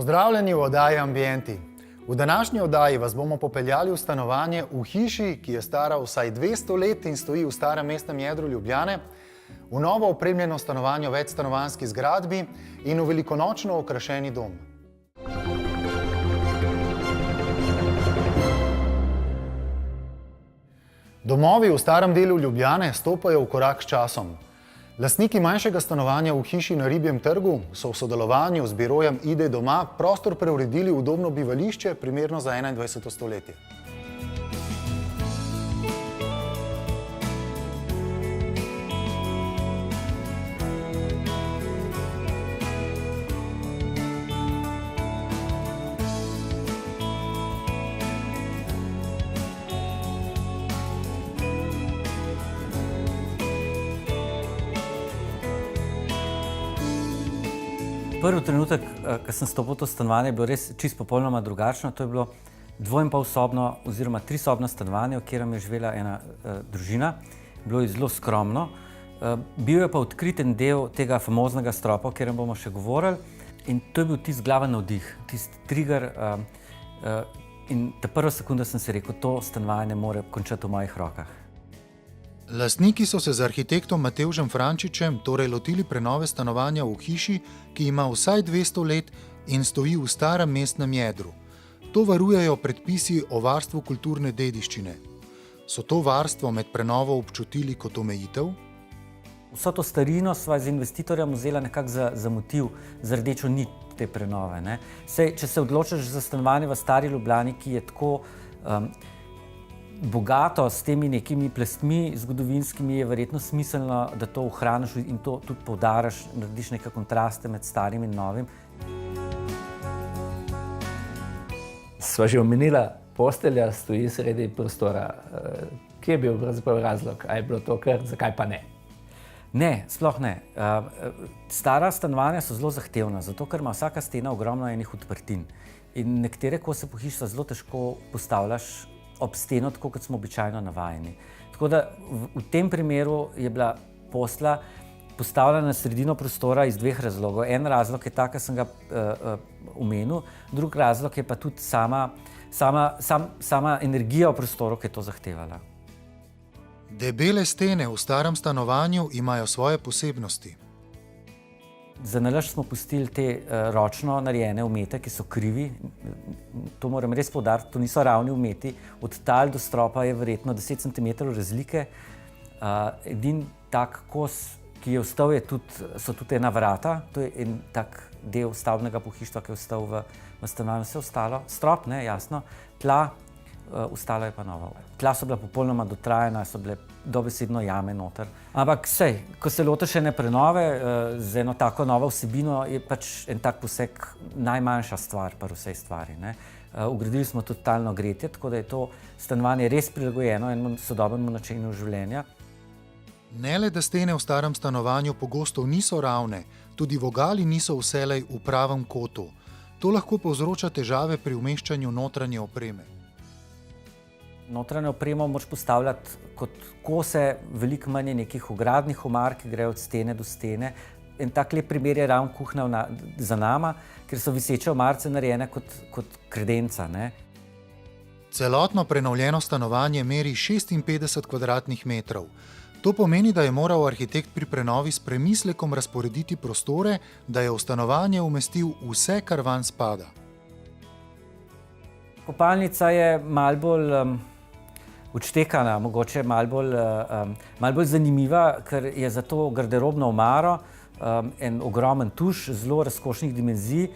Pozdravljeni v oddaji Ambienti. V današnji oddaji vas bomo popeljali v stanovanje v hiši, ki je stara vsaj 200 let in stoji v starem mestnem jedru Ljubljane, v novo opremljeno stanovanje v večstanovanjski zgradbi in v velikonočno okrašeni dom. Domovi v starem delu Ljubljane stopajo v korak s časom. Lastniki manjšega stanovanja v hiši na Ribjem trgu so v sodelovanju z birojem Ide doma prostor preuredili v udobno bivališče, primerno za 21. stoletje. Prvi trenutek, ko sem stopil v to stanovanje, je bilo res čisto popolnoma drugačno. To je bilo 2,5-sobno oziroma 3-sobno stanovanje, v katerem je živela ena družina. Bilo je zelo skromno. Bil je pa odkriten del tega famoznega stropa, o katerem bomo še govorili. In to je bil tisti glaven navdih, tisti trigger. In ta prva sekunda sem si rekel, to stanovanje mora končati v mojih rokah. Lastniki so se z arhitektom Matevžem Frančičem torej lotili prenove stanovanja v hiši, ki ima vsaj 200 let in stoji v starem mestnem jedru. To varujejo predpisi o varstvu kulturne dediščine. So to varstvo med prenovo občutili kot omejitev? Vso to starino sva z investitorjem vzela nekako za motiv, za rdečo nit te prenove. Sej, če se odločiš za stanovanje v stari Ljubljani, ki je tako bogato s temi nekimi plastmi zgodovinskimi, je verjetno smiselno, da to ohraniš in to tudi poudariš, narediš neke kontraste med starim in novim. Sva že omenila, postelja stoji sredi prostora. Kje je bil pravzaprav razlog? A je bilo to kar, zakaj pa ne? Ne, sploh ne. Stara stanovanja so zelo zahtevna, zato ker ima vsaka stena ogromno enih odprtin. In nekatere kose po hiši zelo težko postavljaš ob steno, tako kot smo običajno navajeni. Tako da v tem primeru je bila postelja postavljena na sredino prostora iz dveh razlogov. En razlog je ta, ki sem ga omenil, drugi razlog je pa tudi sama energija v prostoru, ki je to zahtevala. Debele stene v starem stanovanju imajo svoje posebnosti. Za nalašč smo pustili te ročno narejene umete, ki so krivi. To moram res poudariti, to niso ravni umeti. Od tal do stropa je verjetno 10 cm razlike. Edini tak kos, ki je ostal, so tudi ena vrata. To je en tak del stavbnega pohištva, ki je ostal v stanovanju. Vse ostalo, strop, ne, jasno, tla, ostalo je pa novo. Tla so bila popolnoma dotrajana, so bile dobesedno jame noter. Ampak sej, ko se lotiš ene prenove z eno tako novo vsebino, je pač en tak poseg najmanjša stvar pri vsej stvari. Vgradili smo tudi talno gretje, tako da je to stanovanje res prilagojeno enemu sodobnemu načinu življenja. Ne le, da stene v starem stanovanju pogosto niso ravne, tudi vogali niso vselej v pravem kotu. To lahko povzroča težave pri umeščanju notranje opreme. Notranjo opremo moraš postavljati kot kose, veliko manj je nekih ogradnih omar, ki grejo od stene do stene. En tak lep primer je ravno kuhinja za nama, ker so viseče omarice narejene kot kredenca. Celotno prenovljeno stanovanje meri 56 kvadratnih metrov. To pomeni, da je moral arhitekt pri prenovi s premislekom razporediti prostore, da je v stanovanje umestil vse, kar vanj spada. Kopalnica je malo bolj odštekana, mogoče malo bolj zanimiva, ker je za to garderobno omaro en ogromen tuš, zelo razkošnih dimenzij,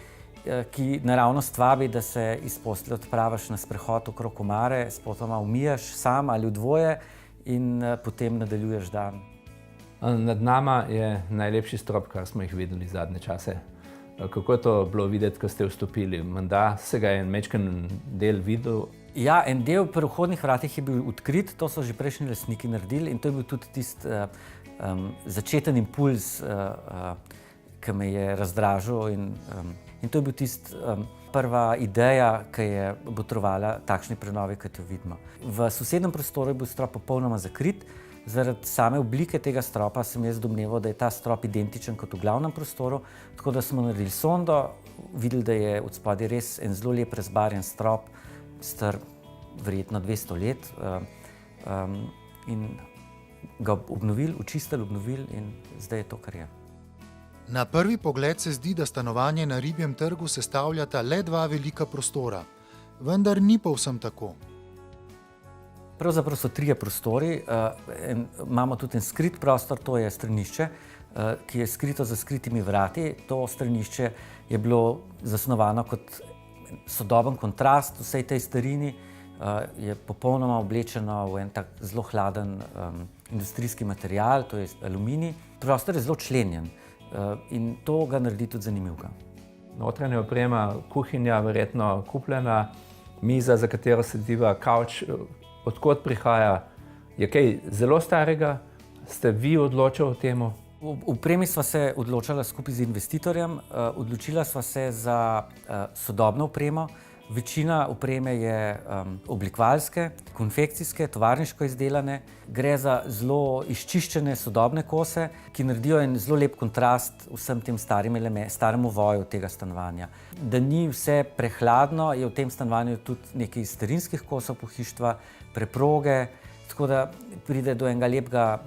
ki naravnost vabi, da se iz postelje odpraviš na sprehod okrog omare, spotoma umiješ sam ali v dvoje in potem nadaljuješ dan. Nad nama je najlepši strop, kar smo jih videli zadnje čase. Kako je to bilo videti, ko ste vstopili? Menda se ga je majčken del videl? Ja, en del pri vhodnih vratih je bil odkrit, to so že prejšnji lastniki naredili in to je bil tudi tisti začeten impuls, ki me je razdražil in to je bil tisti prva ideja, ki je botrovala takšni prenovi, kot jo vidimo. V sosednjem prostoru je bil strop popolnoma zakrit. Zaradi same oblike tega stropa sem jaz domneval, da je ta strop identičen kot v glavnem prostoru, tako da smo naredili sondo, videli, da je od spodaj res en zelo lep razbarjen strop, star verjetno 200 let, in ga obnovili, očistili in zdaj je to, kar je. Na prvi pogled se zdi, da stanovanje na Ribjem trgu sestavljata le 2 velika prostora, vendar ni povsem tako. Pravzaprav so 3 prostori, imamo tudi en skrit prostor, to je stranišče, ki je skrito za skritimi vrati. To stranišče je bilo zasnovano kot sodoben kontrast vsej tej starini, je popolnoma oblečeno v en tak zelo hladen industrijski material, to je aluminij. Prostor je zelo členjen in to ga naredi tudi zanimivega. Notranja oprema, kuhinja verjetno kupljena, miza, za katero sediva, kavč. Odkot prihaja? Je kaj zelo starega? Ste vi odločili o tem? V opremi sva se odločila skupaj z investitorjem, odločila sva se za sodobno opremo. Večina opreme je oblikovalske, konfekcijske, tovarniško izdelane. Gre za zelo izčiščene sodobne kose, ki naredijo en zelo lep kontrast vsem tem staremu voju tega stanovanja. Da ni vse prehladno, je v tem stanovanju tudi nekaj starinskih kosov pohištva, preproge, tako da pride do enega lepega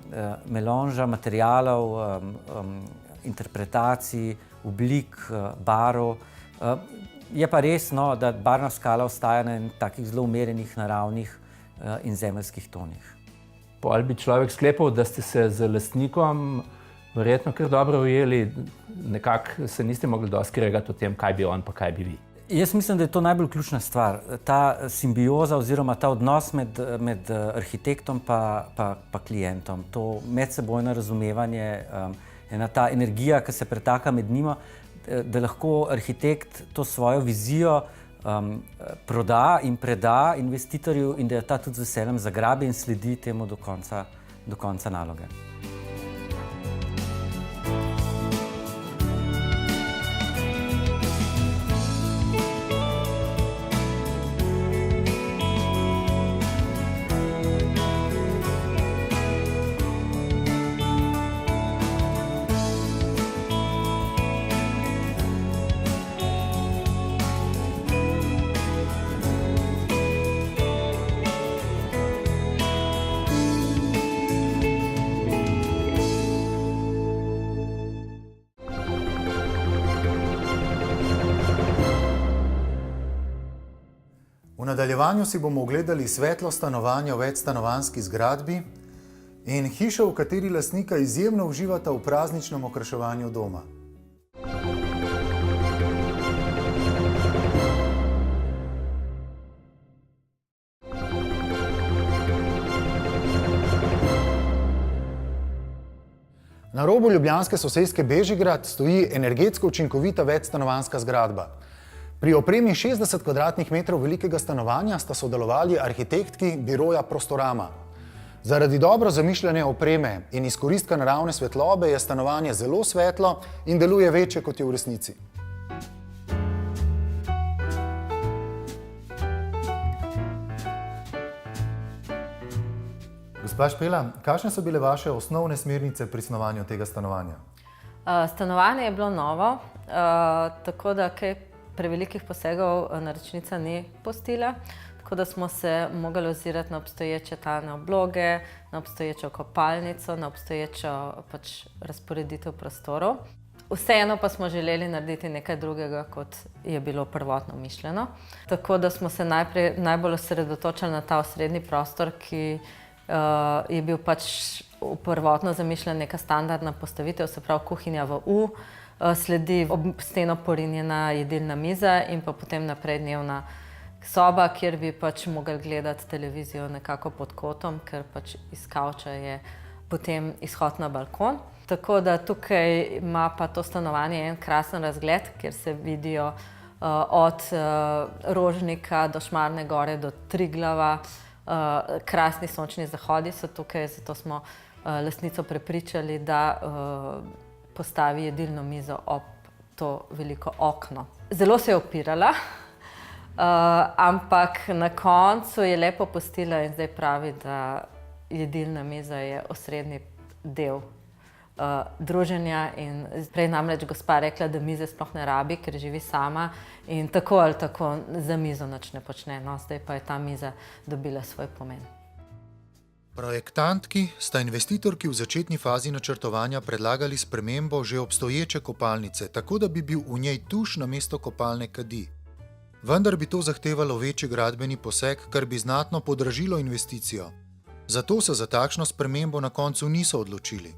melonža materialov, interpretacij, oblik, barv. Je pa res, da barvna skala ostaja na takih zelo umerjenih, naravnih in zemeljskih tonih. Ali bi človek sklepal, da ste se z lastnikom verjetno kar dobro ujeli, nekako se niste mogli dosti kregati o tem, kaj bi on pa kaj bi vi? Jaz mislim, da je to najbolj ključna stvar. Ta simbioza oziroma ta odnos med arhitektom pa klientom, to medsebojno razumevanje, ena ta energija, ki se pretaka med njima, da lahko arhitekt to svojo vizijo proda in preda investitorju in da ta tudi z veseljem zagrabi in sledi temu do konca naloge. V nadaljevanju si bomo ogledali svetlo stanovanje v večstanovanjski zgradbi in hišo, v kateri lastnika izjemno uživata v prazničnem okraševanju doma. Na robu ljubljanske soseske Bežigrad stoji energetsko učinkovita večstanovanjska zgradba. Pri opremi 60 kvadratnih metrov velikega stanovanja sta sodelovali arhitektki biroja Prostorama. Zaradi dobro zamišljene opreme in izkoristka naravne svetlobe je stanovanje zelo svetlo in deluje večje, kot je v resnici. Gospa Špela, kakšne so bile vaše osnovne smernice pri snovanju tega stanovanja? Stanovanje je bilo novo, tako da kaj prevelikih posegov naročnica ni pustila, tako da smo se mogli ozirati na obstoječe talne obloge, na obstoječo kopalnico, na obstoječo razporeditev prostorov. Vseeno pa smo želeli narediti nekaj drugega, kot je bilo prvotno mišljeno. Tako da smo se najbolj osredotočili na ta osrednji prostor, ki je bil prvotno zamišljen neka standardna postavitev, se pravi kuhinja v U, sledi ob steno porinjena jedilna miza in pa potem naprej dnevna soba, kjer bi mogli gledati televizijo nekako pod kotom, ker iz kavča je potem izhod na balkon. Tako da tukaj ima pa to stanovanje en krasen razgled, kjer se vidijo od Rožnika do Šmarne gore do Triglava. Krasni sončni zahodi so tukaj, zato smo lastnico prepričali, da postavi jedilno mizo ob to veliko okno. Zelo se je opirala, ampak na koncu je lepo pustila in zdaj pravi, da jedilna miza je osrednji del druženja in prej namreč gospa rekla, da mize sploh ne rabi, ker živi sama in tako ali tako za mizo nič ne počne, no, zdaj pa je ta miza dobila svoj pomen. Projektantki sta investitorki v začetni fazi načrtovanja predlagali spremembo že obstoječe kopalnice, tako da bi bil v njej tuš namesto kopalne kadi. Vendar bi to zahtevalo večji gradbeni poseg, kar bi znatno podražilo investicijo. Zato se za takšno spremembo na koncu niso odločili.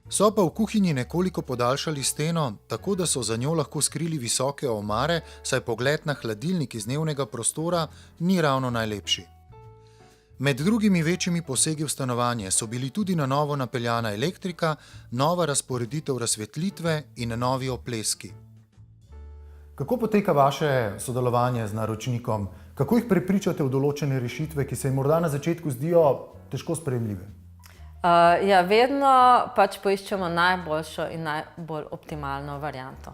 So pa v kuhinji nekoliko podaljšali steno, tako da so za njo lahko skrili visoke omare, saj pogled na hladilnik iz dnevnega prostora ni ravno najlepši. Med drugimi večjimi posegi v stanovanje so bili tudi na novo napeljana elektrika, nova razporeditev razsvetlitve in novi opleski. Kako poteka vaše sodelovanje z naročnikom? Kako jih prepričate v določene rešitve, ki se jim morda na začetku zdijo težko sprejemljive? Ja, vedno pač poiščemo najboljšo in najbolj optimalno varianto.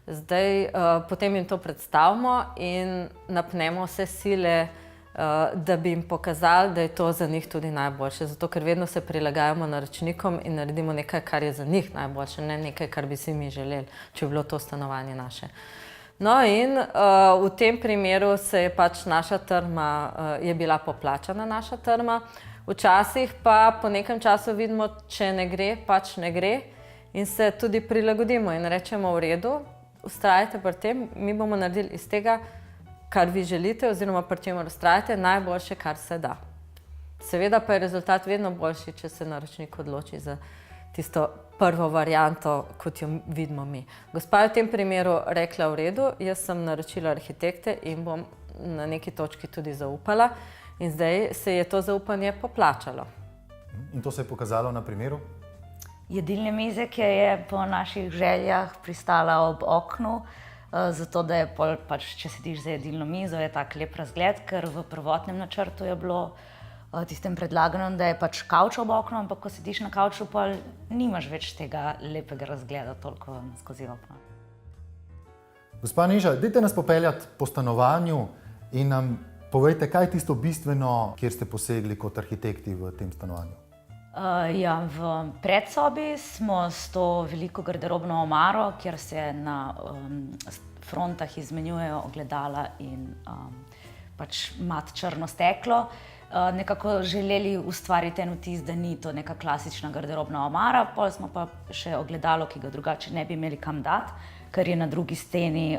Zdaj, potem jim to predstavimo in napnemo vse sile, da bi jim pokazali, da je to za njih tudi najboljše. Zato, ker vedno se prilagajamo naročnikom in naredimo nekaj, kar je za njih najboljše, ne nekaj, kar bi si mi želeli, če bi bilo to stanovanje naše. No in v tem primeru se je pač naša trma, je bila poplačana naša trma. Včasih pa po nekem času vidimo, če ne gre, pač ne gre in se tudi prilagodimo in rečemo v redu, vztrajajte pri tem, mi bomo naredili iz tega, kar vi želite oziroma pri čemer vztrajate, najboljše, kar se da. Seveda pa je rezultat vedno boljši, če se naročnik odloči za tisto prvo varianto, kot jo vidimo mi. Gospa je v tem primeru rekla v redu, jaz sem naročila arhitekte in bom na neki točki tudi zaupala. In zdaj se je to zaupanje poplačalo. In to se je pokazalo na primeru? Jedilne mize, ki je po naših željah pristala ob oknu, zato da je pač, če sediš za jedilno mizo, je tak lep razgled, ker v prvotnem načrtu je bilo tistem predlagano, da je pač kavč ob oknu, ampak ko sediš na kavču, pa nimaš več tega lepega razgleda toliko skozi okno. Gospa Neža, dajte nas popeljati po stanovanju in nam povejte, kaj je tisto bistveno, kjer ste posegli kot arhitekti v tem stanovanju? Ja, v predsobi smo s to veliko garderobno omaro, kjer se na frontah izmenjujejo ogledala in pač mat črno steklo, nekako želeli ustvariti en vtis, da ni to neka klasična garderobna omara, potem smo pa še ogledalo, ki ga drugače ne bi imeli kam dati, ker je na drugi steni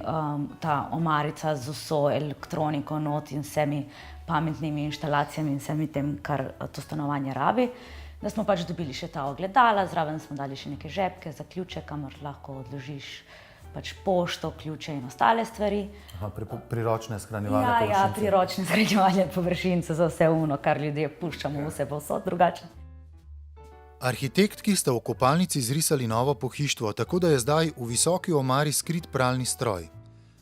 ta omarica z vso elektroniko not in vsemi pametnimi inštalacijami in vsemi tem, kar to stanovanje rabi. Da smo pač dobili še ta ogledala, zraven smo dali še neke žepke za ključe, kamor lahko odložiš pač pošto, ključe in ostale stvari. Aha, priročne shranjevalne površince. Ja, priročne shranjevalne površince za vse ono, kar ljudje puščamo vse povsod drugače. Arhitektki sta v kopalnici zrisali novo pohištvo, tako da je zdaj v visoki omari skrit pralni stroj.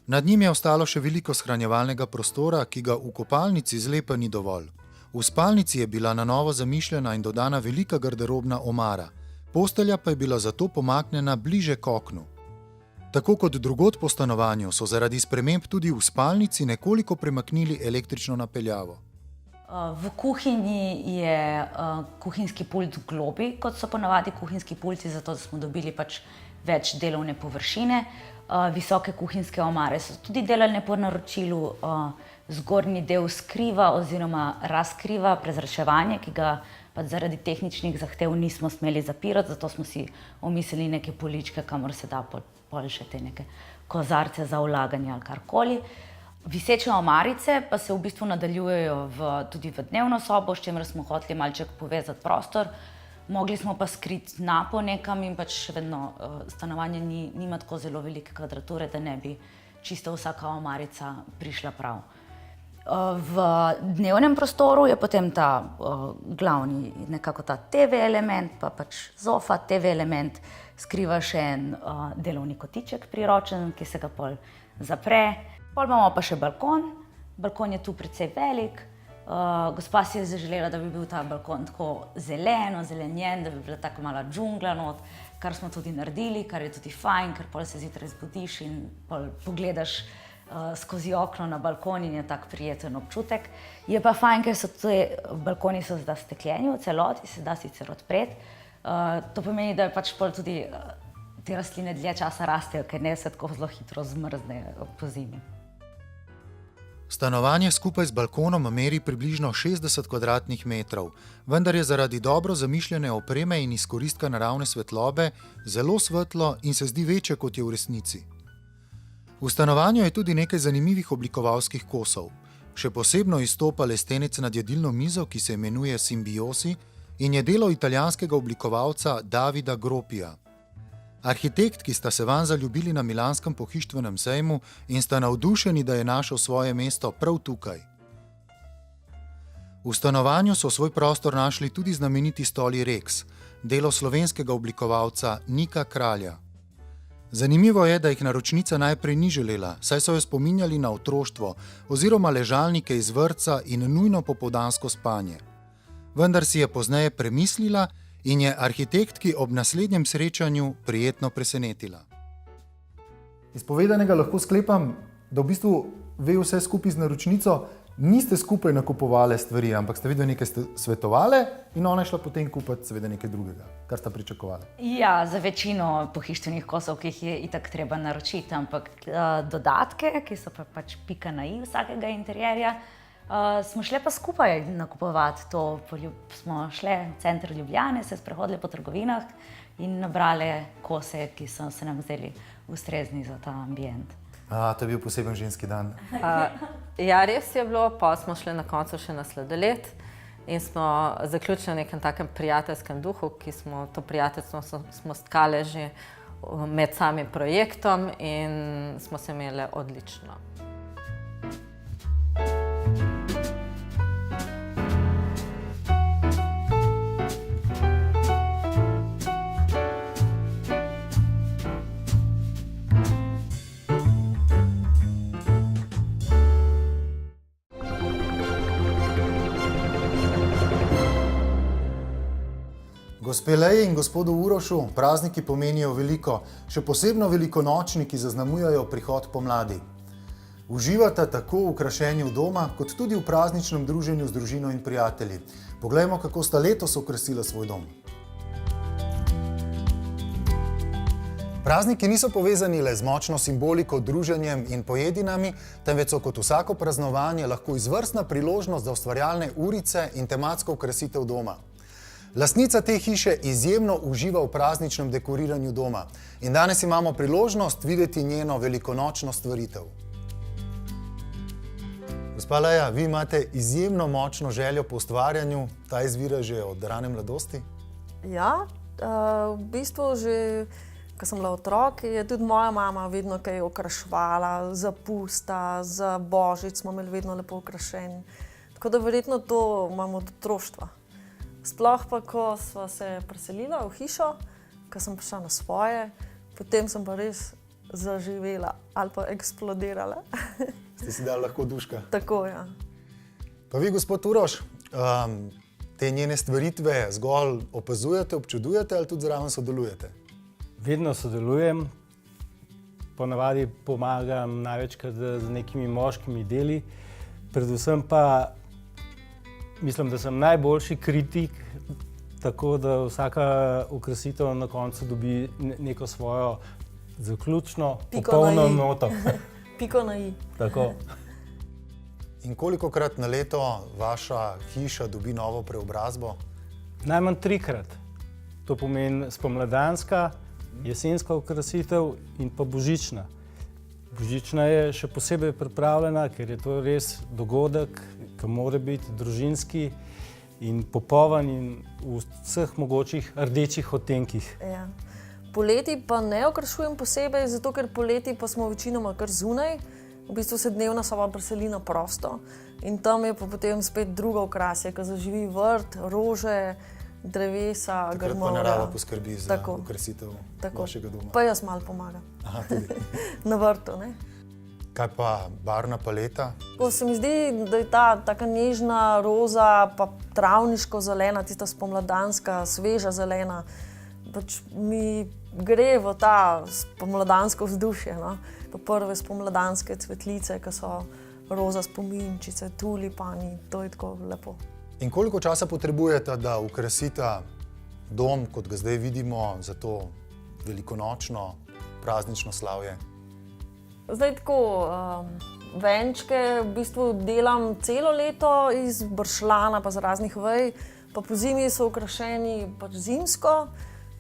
Nad njim je ostalo še veliko shranjevalnega prostora, ki ga v kopalnici zlepa ni dovolj. V spalnici je bila na novo zamišljena in dodana velika garderobna omara. Postelja pa je bila zato pomaknjena bliže k oknu. Tako kot drugod po stanovanju so zaradi sprememb tudi v spalnici nekoliko premaknili električno napeljavo. V kuhinji je kuhinjski pult globlji, kot so ponavadi kuhinjski pulti, zato smo dobili pač več delovne površine. Visoke kuhinjske omare so tudi delane po naročilu, zgornji del skriva oziroma razkriva prezračevanje, ki ga pač zaradi tehničnih zahtev nismo smeli zapirati, zato smo si omislili neke poličke, kamor se da pol še te neke kozarce za vlaganje ali karkoli. Viseče omarice pa se v bistvu nadaljujejo tudi v dnevno sobo, s čimer smo hoteli malček povezati prostor. Mogli smo pa skriti napo nekam in pač še vedno stanovanje nima tako zelo velike kvadrature, da ne bi čisto vsaka omarica prišla prav. V dnevnem prostoru je potem ta glavni, nekako ta TV element, pa pač zofa, TV element skriva še en delovni kotiček priročen, ki se ga pol zapre. Pol imamo pa še balkon. Balkon je tu precej velik. Gospa si je zaželela, da bi bil ta balkon tako zelenjen, da bi bila tako mala džungla not, kar smo tudi naredili, kar je tudi fajn, ker pol se zjutraj zbudiš in pol pogledaš skozi okno na balkon in je tak prijeten občutek. Je pa fajn, ker so balkoni so zdaj stekljeni v celoti, se da sicer odpreti, To pomeni, da pač pol tudi te rastline dlje časa rastejo, ker ne se tako zelo hitro zmrznejo po zimi. Stanovanje skupaj z balkonom meri približno 60 kvadratnih metrov, vendar je zaradi dobro zamišljene opreme in izkoristka naravne svetlobe zelo svetlo in se zdi večje, kot je v resnici. V stanovanju je tudi nekaj zanimivih oblikovalskih kosov. Še posebno izstopa lestenec nad jedilno mizo, ki se imenuje Simbiosi in je delo italijanskega oblikovalca Davida Gropija. Arhitekt, ki sta se vanj zaljubili na milanskem pohištvenem sejmu in sta navdušeni, da je našel svoje mesto prav tukaj. V stanovanju so svoj prostor našli tudi znameniti stoli Rex, delo slovenskega oblikovalca Nika Kralja. Zanimivo je, da jih naročnica najprej ni želela, saj so jo spominjali na otroštvo oziroma ležalnike iz vrtca in nujno popoldansko spanje. Vendar si je pozneje premislila in je arhitektki ob naslednjem srečanju prijetno presenetila. Iz povedanega lahko sklepam, da v bistvu ve vse skupaj z naročnico, niste skupaj nakupovali stvari, ampak ste videli nekaj svetovali in ona je šla potem kupiti seveda nekaj drugega, kar sta pričakovali. Ja, za večino pohištvenih kosov, ki jih je itak treba naročiti, ampak dodatke, ki so pač pika na i vsakega interjerja, smo šle pa skupaj nakupovati to. Smo šle v center Ljubljane, se sprehodile po trgovinah in nabrale kose, ki so se nam zdeli ustrezni za ta ambient. To je bil poseben ženski dan. Ja, res je bilo, pa smo šli na koncu še na sladoled in smo zaključili v nekem takem prijateljskem duhu, ki smo to prijateljstvo smo stkale že med samim projektom in smo se imeli odlično. Gospe Leji in gospodu Urošu, prazniki pomenijo veliko, še posebno velikonočni, ki zaznamujejo prihod pomladi. Uživata tako v okrašenju doma, kot tudi v prazničnem druženju z družino in prijatelji. Poglejmo, kako sta letos okrasila svoj dom. Prazniki niso povezani le z močno simboliko, druženjem in pojedinami, temveč so kot vsako praznovanje lahko izvrstna priložnost za ustvarjalne urice in tematsko okrasitev doma. Lastnica te hiše izjemno uživa v prazničnem dekoriranju doma in danes imamo priložnost videti njeno velikonočno stvaritev. Gospa Leja, vi imate izjemno močno željo po ustvarjanju, ta izvira že od rane mladosti? Ja, v bistvu že, ko sem bila otrok, je tudi moja mama vedno kaj okraševala, za pusta, za božič smo imeli vedno lepo okrašen. Tako da verjetno to imamo od otroštva. Sploh pa, ko sva se preselila v hišo, ko sem prišla na svoje, potem sem pa res zaživela ali pa eksplodirala. Ste si dali lahko duška? Tako, ja. Pa vi, gospod Uroš, te njene stvaritve zgolj opazujete, občudujete ali tudi zraven sodelujete? Vedno sodelujem, ponavadi pomagam največkrat z nekimi moškimi deli, predvsem pa mislim, da sem najboljši kritik, tako da vsaka okrasitev na koncu dobi neko svojo zaključno, popolno noto. Piko na i. Tako. In kolikokrat na leto vaša hiša dobi novo preobrazbo? Najmanj 3-krat. To pomeni spomladanska, jesenska okrasitev in pa božična. Božična je še posebej pripravljena, ker je to res dogodek, ki mora biti družinski in popoln in v vseh mogočih rdečih odtenkih. Ja. Poleti pa ne okrašujem posebej, zato ker poleti pa smo večinoma kar zunaj. V bistvu se dnevna soba preseli na prosto in tam je pa potem spet drugo okrasje, ko zaživi vrt, rože, drevesa, grmovja. Takrat pa narava poskrbi za okrasitev vašega doma. Pa jaz malo pomagam. Aha, tudi. Na vrtu, ne? Kaj pa barvna paleta? Ko se mi zdi, da je ta taka nežna roza, pa travniško zelena, tista spomladanska, sveža zelena, pač mi gre v ta spomladansko vzdušje, no? Pa prve spomladanske cvetlice, ki so roza spominčice, tulipani, to je tako lepo. In koliko časa potrebujete, da okrasita dom, kot ga zdaj vidimo, za to velikonočno praznično slavje? Zdaj tako, venčke v bistvu delam celo leto iz bršljana pa z raznih vej, pa po zimi so okrašeni pač zimsko,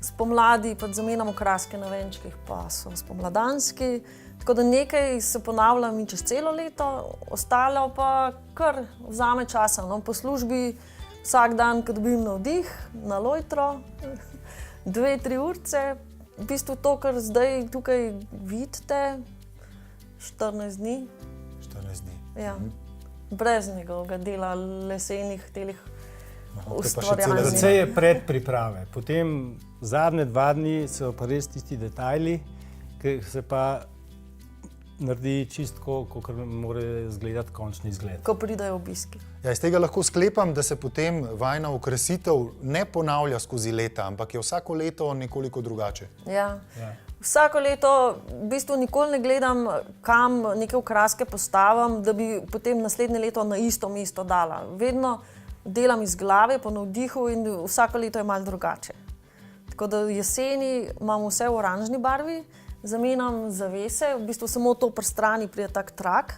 spomladi pač zamenjamo kraske na venčkih, pa so spomladanski. Tako da nekaj se ponavljam in čez celo leto, ostalo pa kar vzame časa. No, po službi vsak dan, ko dobim navdih, na lojtro, 2-3 urce, v bistvu to, kar zdaj tukaj vidite, 14 dni. 14 dni. Ja. Brez njegovega dela lesenih telih cela ustvarjalnih. Predvsej je predpriprave. Potem zadnje 2 dni so pa res tisti detajli, ki se pa naredi čistko, kot mora izgledati končni izgled. Ko pridejo obiski. Ja, iz tega lahko sklepam, da se potem vajna okrasitev ne ponavlja skozi leta, ampak je vsako leto nekoliko drugače. Ja. Vsako leto v bistvu nikoli ne gledam, kam neke okraske postavim, da bi potem naslednje leto na isto mesto dala. Vedno delam iz glave, po navdihu in vsako leto je malo drugače. Tako da jeseni imam vse v oranžni barvi, zamenjam zavese, v bistvu samo to pri strani pride tak trak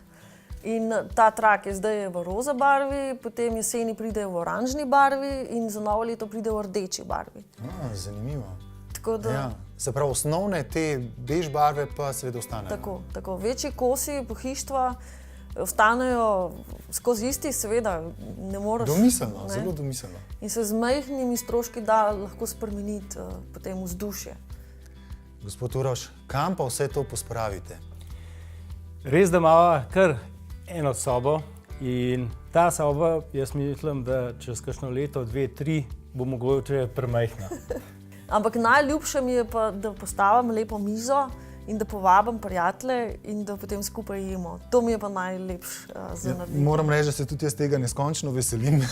in ta trak je zdaj v roza barvi, potem jeseni pride v oranžni barvi in za novo leto pride v rdeči barvi. Zanimivo. Tako da... Ja. Se pravi, osnovne te bež barve pa seveda ostanejo. Tako. Večji kosi pohištva ostanejo skozi isti, seveda ne moreš. Domiselno, ne? zelo domiselno. In se z majhnimi stroški da lahko spremeniti potem vzdušje. Gospod Uroš, kam pa vse to pospravite? Res, da imamo kar eno sobo in ta soba, jaz mislim, da čez kakšno leto, 2, 3 bo mogoče premajhna. Ampak najljubše mi je pa, da postavim lepo mizo in da povabim prijatelje in da potem skupaj jemo. To mi je pa najlepše za narediti. Moram reči, da se tudi jaz tega neskončno veselim.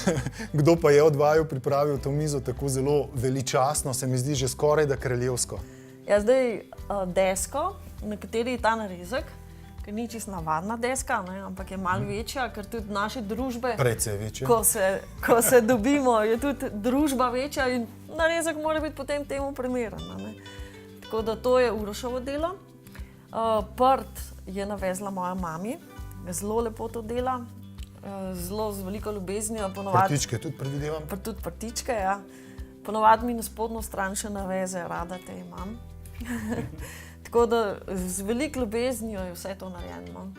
Kdo pa je od vaju pripravil to mizo tako zelo veličastno, se mi zdi že skoraj da kraljevsko. Ja, zdaj desko, na kateri je ta narezek, ker ni čisto navadna deska, ne, ampak je malo večja, ker tudi naše družbe, precej večja. Ko se dobimo, je tudi družba večja in narezek mora biti potem temu primeren. Ne. Tako da to je Urošovo delo. Prt je navezla moja mami, zelo lepo to dela, zelo z veliko ljubeznijo. Prtičke tudi predvidevam? Tudi prtičke, ja. Ponovadi mi na spodnjo stran še naveze, rada te imam. Tako da z veliko ljubeznijo je vse to narejeno.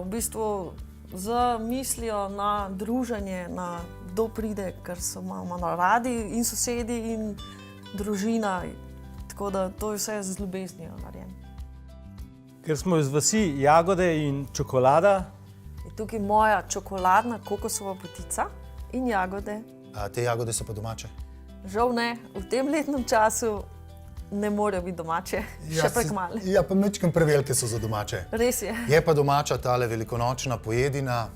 V bistvu z mislijo na druženje, na kdo pride, ker so imamo radi in sosedi in družina. Tako da to je vse z ljubeznijo narejeno. Ker smo iz vasi jagode in čokolada. Je tukaj moja čokoladna kokosova potica in jagode. A te jagode so pa domače? Žal ne, v tem letnem času ne morejo biti domače, še prekmale. Ja, pa mečkam prevelike so za domače. Res je. Je pa domača tale velikonočna pojedina,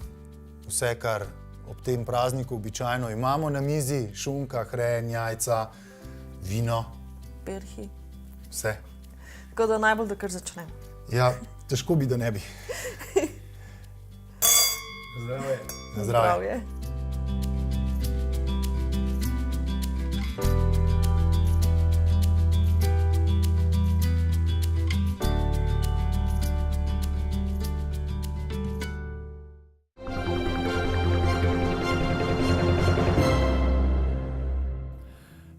vse, kar ob tem prazniku običajno imamo na mizi, šunka, hren, jajca, vino. Perhi. Vse. Tako da najbolj, da kar začnem. Ja, težko bi, da ne bi. Zdravje. Zdravje.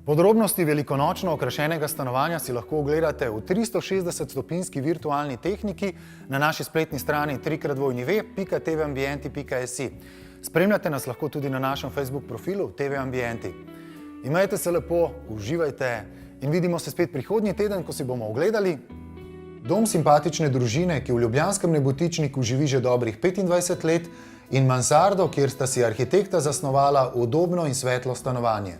Podrobnosti velikonočno okrašenega stanovanja si lahko ogledate v 360-stopinjski virtualni tehniki na naši spletni strani www.tvambienti.si. Spremljate nas lahko tudi na našem Facebook profilu TV Ambienti. Imejte se lepo, uživajte in vidimo se spet prihodnji teden, ko si bomo ogledali dom simpatične družine, ki v ljubljanskem Nebotičniku živi že dobrih 25 let, in mansardo, kjer sta si arhitekta zasnovala udobno in svetlo stanovanje.